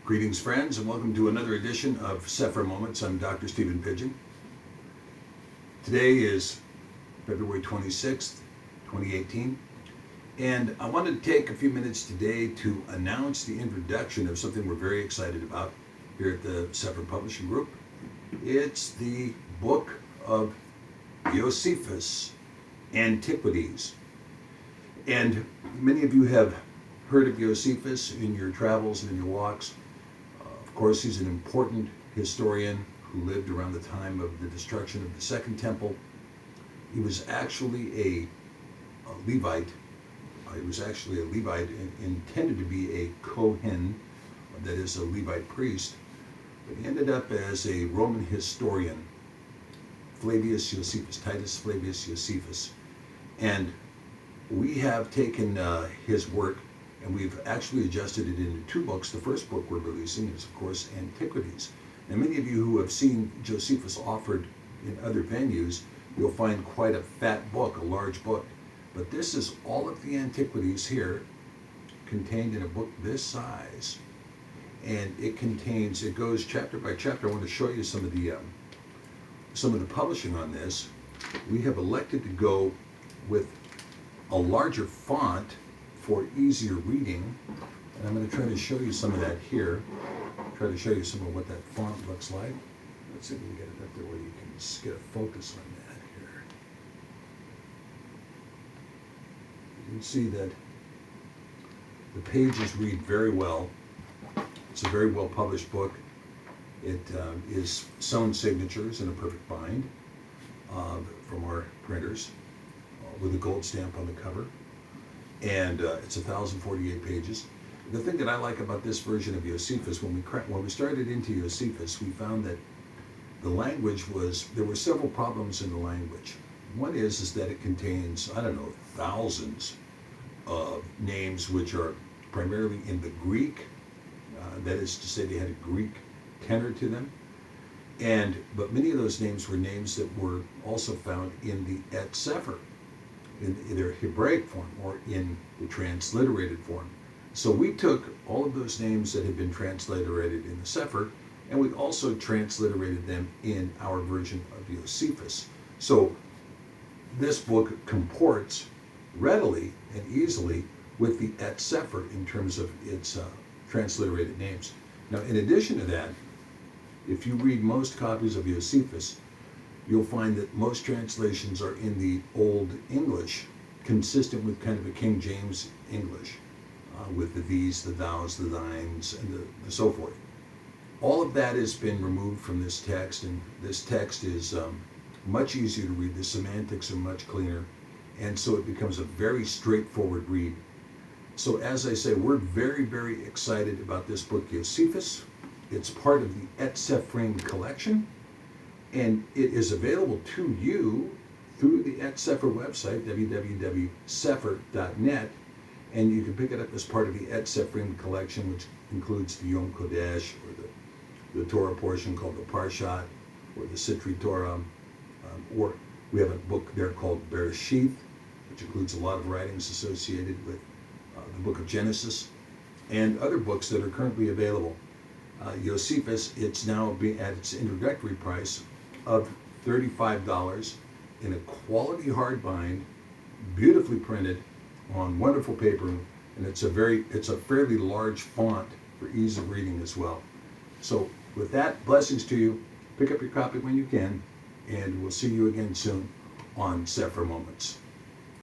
Greetings, friends, and welcome to another edition of Cepher Moments. I'm Dr. Stephen Pidgeon. Today is February 26th, 2018, and I wanted to take a few minutes today to announce the introduction of something we're very excited about here at the Cepher Publishing Group. It's the book of Yocephus Antiquities. And many of you have heard of Yocephus in your travels and in your walks. Of course, he's an important historian who lived around the time of the destruction of the Second Temple. He was actually a Levite. He was actually a Levite and intended to be a Kohen, that is a Levite priest. But he ended up as a Roman historian, Titus Flavius Josephus. And we have taken his work and we've actually adjusted it into two books. The first book we're releasing is, of course, Antiquities. And many of you who have seen Josephus offered in other venues, you'll find quite a fat book, a large book. But this is all of the antiquities here contained in a book this size. And it goes chapter by chapter. I want to show you some of the publishing on this. We have elected to go with a larger font for easier reading, and I'm going to try to show you some of that here. Try to show you some of what that font looks like. Let's see if we can get it up there where you can just get a focus on that here. You can see that the pages read very well. It's a very well published book. It is sewn signatures in a perfect bind from our printers with a gold stamp on the cover. And it's 1,048 pages. The thing that I like about this version of Yocephus, when we started into Yocephus, we found that the language there were several problems in the language. One is that it contains, thousands of names which are primarily in the Greek. That is to say, they had a Greek tenor to them. But many of those names were names that were also found in the Eth Cepher, in either Hebraic form or in the transliterated form. So we took all of those names that had been transliterated in the Cepher, and we also transliterated them in our version of Yocephus. So this book comports readily and easily with the Eth Cepher in terms of its transliterated names. Now, in addition to that, if you read most copies of Yocephus, you'll find that most translations are in the Old English, consistent with kind of a King James English, with the these, the thous, the thines, and the so forth. All of that has been removed from this text, and this text is much easier to read. The semantics are much cleaner, and so it becomes a very straightforward read. So as I say, we're very, very excited about this book, Yocephus. It's part of the Eth Cepher collection. And it is available to you through the Eth Cepher website, www.cepher.net, and you can pick it up as part of the Eth Cepher collection, which includes the Yom Kodesh, or the Torah portion called the Parshat, or the Sitri Torah, or we have a book there called Bereshith, which includes a lot of writings associated with the book of Genesis, and other books that are currently available. Yocephus, it's now at its introductory price of $35 in a quality hardbind, beautifully printed on wonderful paper, and it's a fairly large font for ease of reading as well. So with that, blessings to you. Pick up your copy when you can, and we'll see you again soon on Cepher Moments.